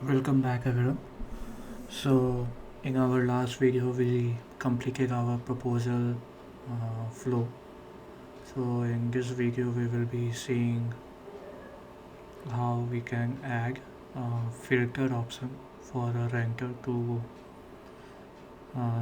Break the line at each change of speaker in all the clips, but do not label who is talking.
Welcome back everyone. So in our last video we completed our proposal flow. So in this video we will be seeing how we can add a filter option for a renter to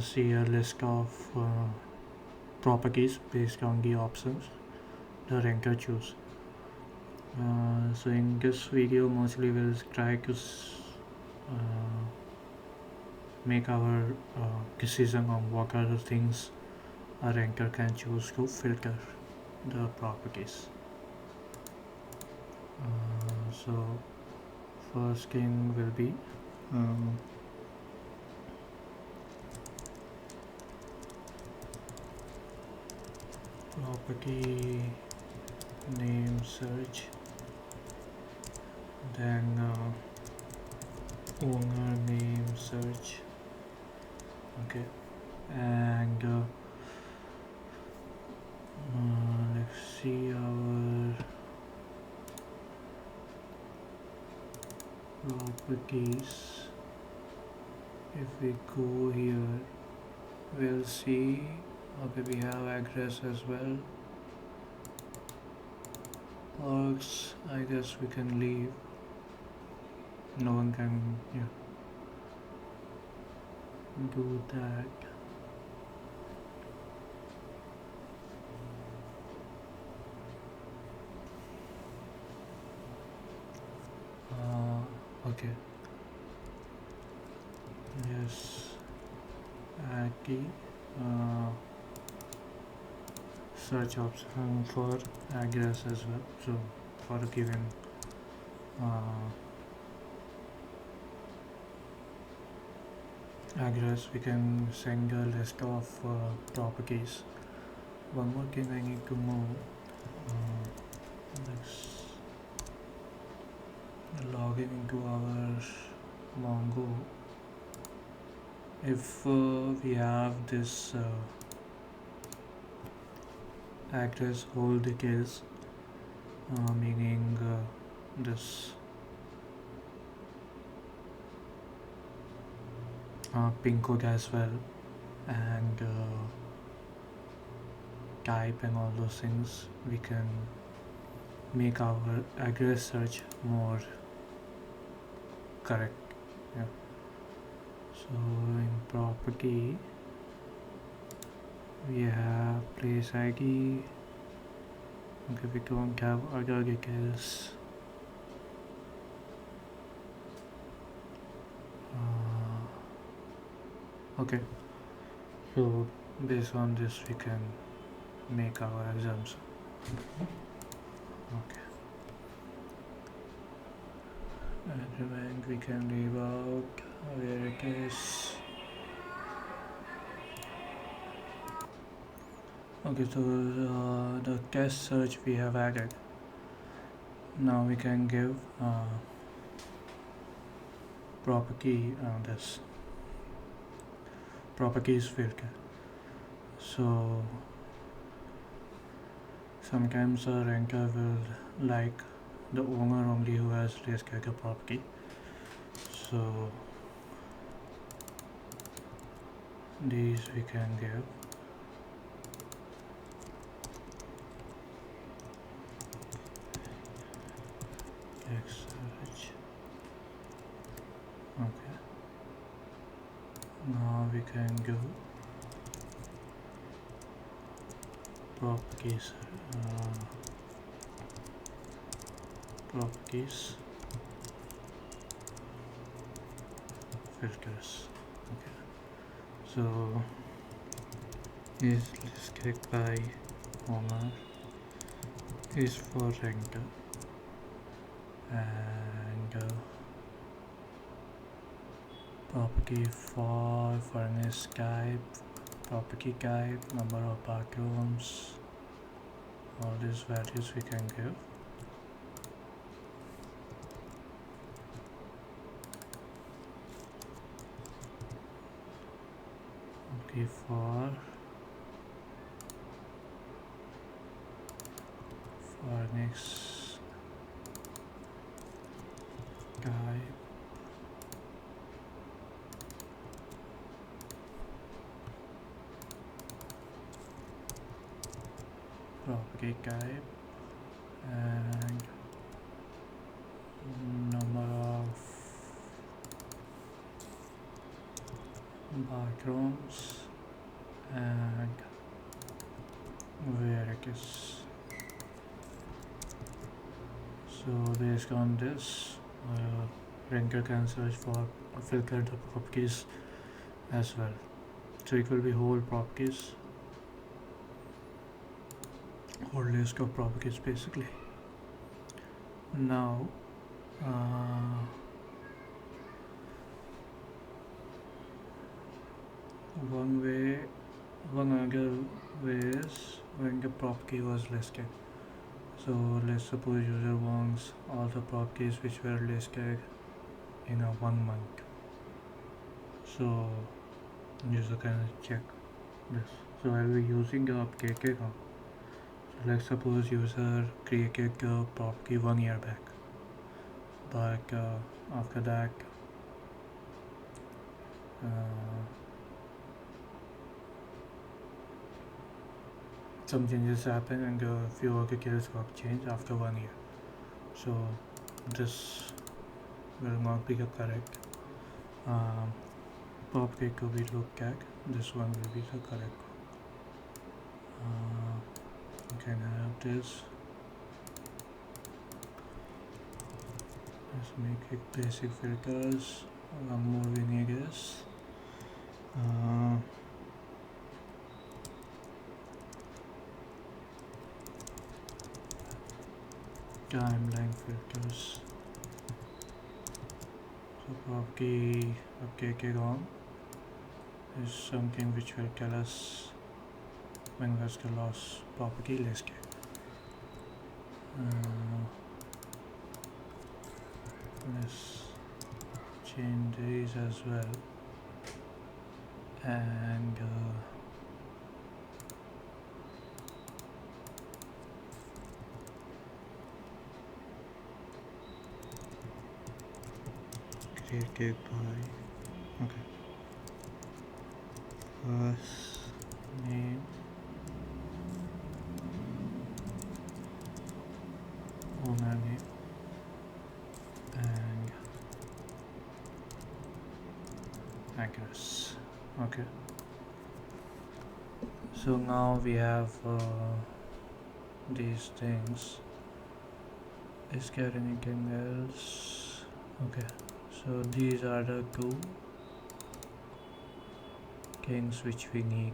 see a list of properties based on the options the renter choose. So in this video mostly we'll try to uh, make our decision on what are the things a renter can choose to filter the properties. So first thing will be um, property name search, then owner name search. Okay, and let's see our properties. If we go here we'll see, okay, we have address as well. Parks, I guess we can leave, no one can do that. Okay, yes, add the uh, search option for address as well. So for a given address we can send a list of properties. One more thing I need to know, let's log in into our Mongo. If we have this address whole details, meaning this pin code as well, and type and all those things, we can make our address search more correct. Yeah. So in property we have place ID. Okay, we don't have other details. Okay, so based on this we can make our assumption. Okay, and remain we can leave out where it is. Okay, so the test search we have added. Now we can give property this properties filter. So sometimes a renter will like the owner only who has listed the property. So these we can give. Search. Okay. Now we can go properties. Properties filters. Okay. So is listed by owner, is for renter, and property for furnace type, property type, number of bathrooms, all these values we can give. Okay, for furnace type, cake type and number of bathrooms and where it is. So based on this, ranker can search for filter the properties as well. So it will be whole properties, whole list of properties basically. Now one other way is when the property was listed. So let's suppose user wants all the properties which were listed in a 1 month. So user can check this. So I'll be using the update account. So let's suppose user created the property 1 year back, but after that some changes happen and a few of the details got changed after 1 year. So this will not be the correct property to be looked at. This one will be the correct one. You can have this. Let's make it basic filters. One more we need is timeline filters. So property updated on is something which will tell us when was the last property listed. Let's change these as well, and created by first name, owner name, and address. Okay, so now we have these things. Is there anything else? Okay, so these are the two things which we need.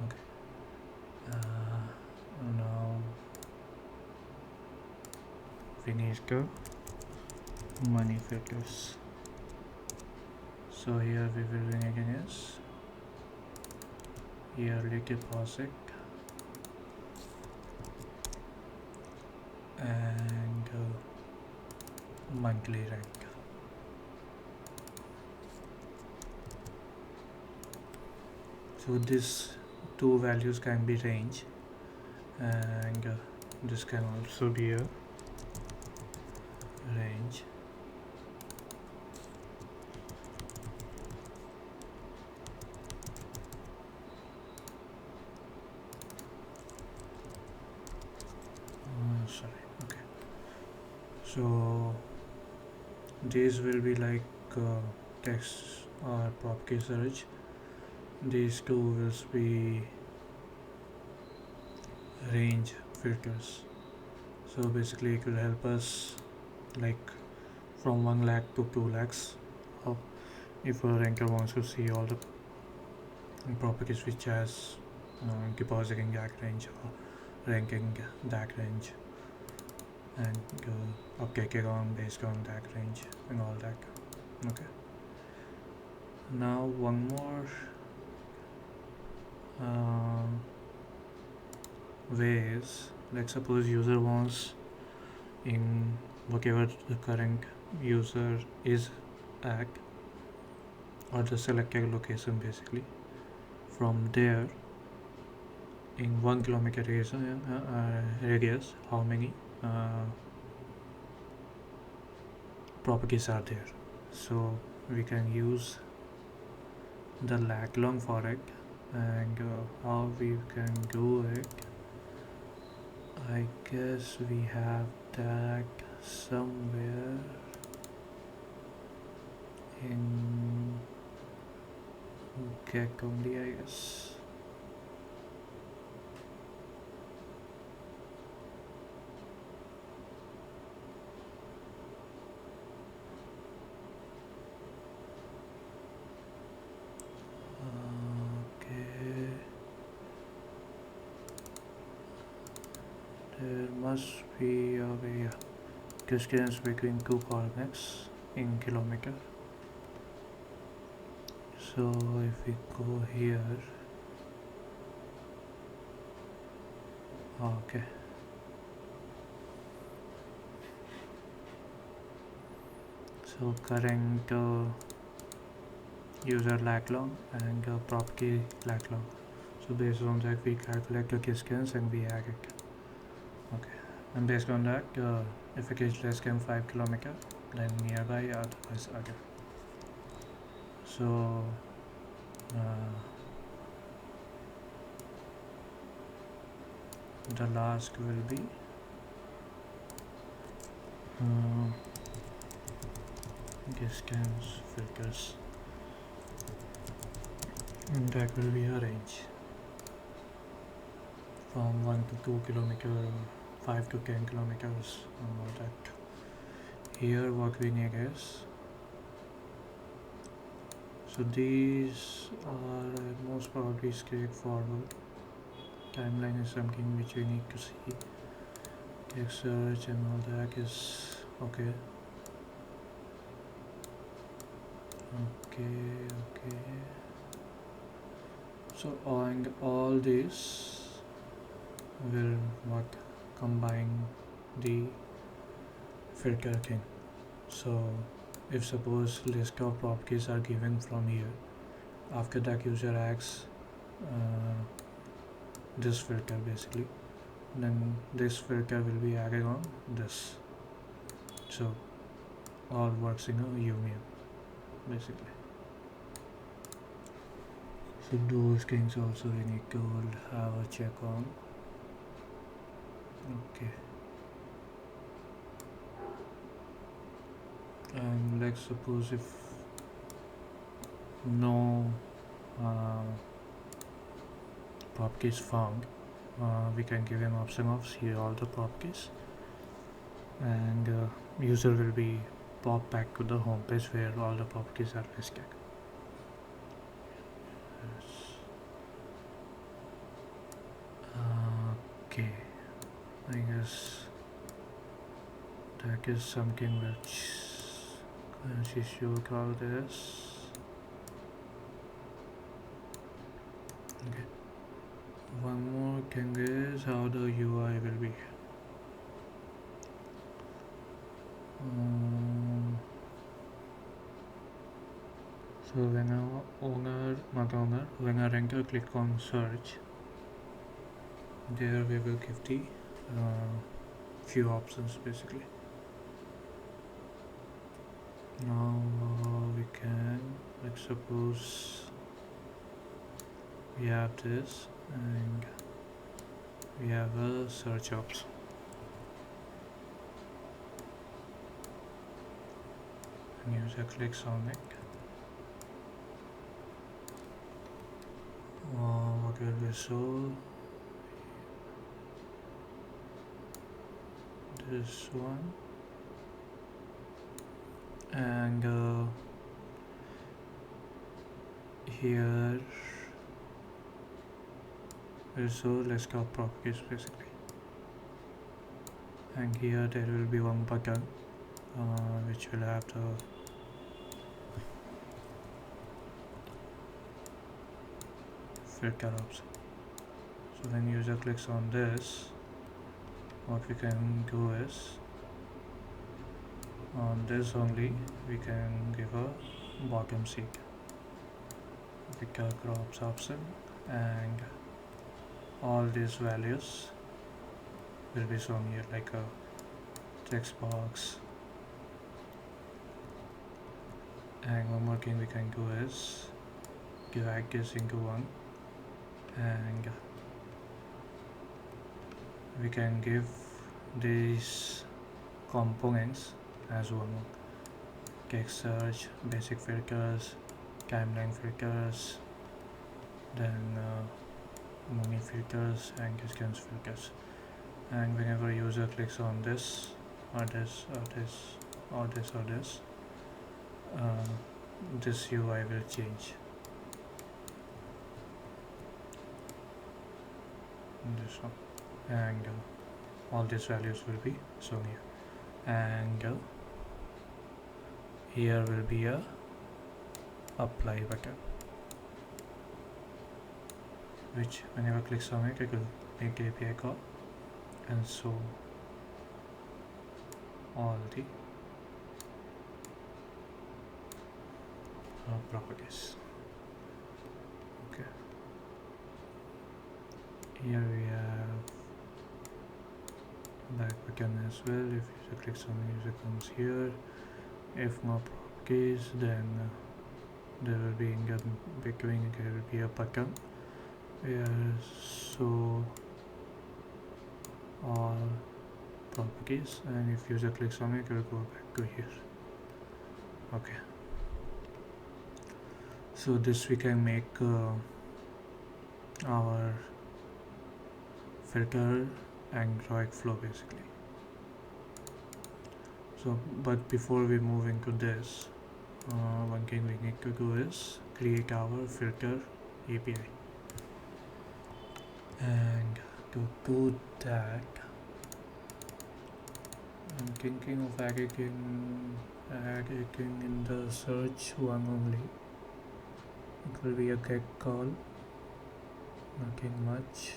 Okay, now we need the money filters. So here we will be needing is yearly deposit and monthly rank. So these two values can be range, and this can also be a range. Sorry. Okay. So these will be like text or property search. These two will be range filters. So basically it will help us like from 1 lakh to 2 lakhs if a ranker wants to see all the properties which has depositing that range or ranking that range and updated on based on that range and all that. Okay, now one more way is, let's suppose user wants in whatever the current user is at or the selected location, basically from there in 1 kilometer radius how many properties are there. So we can use the lat long for it, and how we can do it I guess we have that somewhere in Gek only, I guess. Okay, there must be a way. Distance between two coordinates in kilometer. So if we go here, okay. So current user lag long and prop key lag long. So based on that we calculate the distance and we add it. Okay. And based on that, if it is less than 5 kilometer, then nearby, otherwise other. So the last will be distance filters, and that will be a range from 1 to 2 kilometer, 5 to 10 kilometers, and all that. Here what we need is, so these are most probably straightforward. Timeline is something which we need to see. Text search and all that is okay. Okay. So on all these will what combine the filter thing. So if suppose list of properties are given from here, after that user adds this filter basically, then this filter will be added on this. So all works in a union basically. So those things also we need to have a check on. Okay. And let's suppose if no properties found, we can give an option of see all the properties, and user will be popped back to the home page where all the properties are listed. Okay, I guess that is something which she should call this. Okay. One more thing is how the UI will be. So when when a renter click on search, there we will give the few options basically. Now we can, like suppose we have this and we have a search option. And user clicks on it. What will be show? This one, and here will show list of properties basically, and here there will be one button which will have the filter option. So when user clicks on this, what we can do is on this only we can give a bottom seat with a crops option, and all these values will be shown here like a text box. And one more thing we can do is divide this into one and we can give these components as one: cake search, basic filters, timeline filters, then movie filters and distance filters. And whenever user clicks on this or this or this or this or uh, this UI will change. This one, and all these values will be shown here, and here will be a apply button, which whenever clicks on it, it will make the API call and show all the properties. Okay, here we have back button as well. If user clicks on it, user comes here. If no properties, then there will be in the between there will be a button where show all properties, and if user clicks on it, it will go back to here. Okay, so this we can make our filter and ROIC flow basically. So but before we move into this, one thing we need to do is create our filter API, and to do that I'm thinking of adding in the search one only. It will be a get call, nothing much.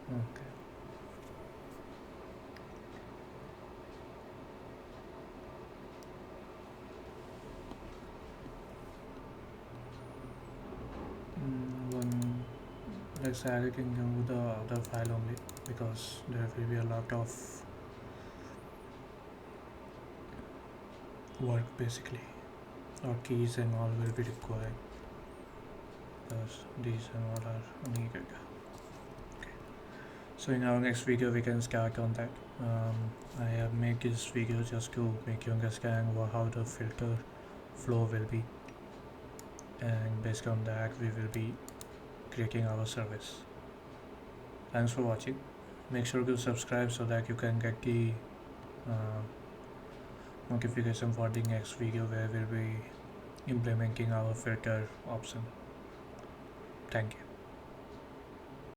Okay. Let's add it into the other file only, because there will be a lot of work basically, or keys and all will be required, because these and all are needed. Okay. So in our next video we can start on that. I have made this video just to make you understand how the filter flow will be, and based on that we will be creating our service. Thanks for watching. Make sure to subscribe so that you can get the notification for the next video where we'll be implementing our filter option. Thank you.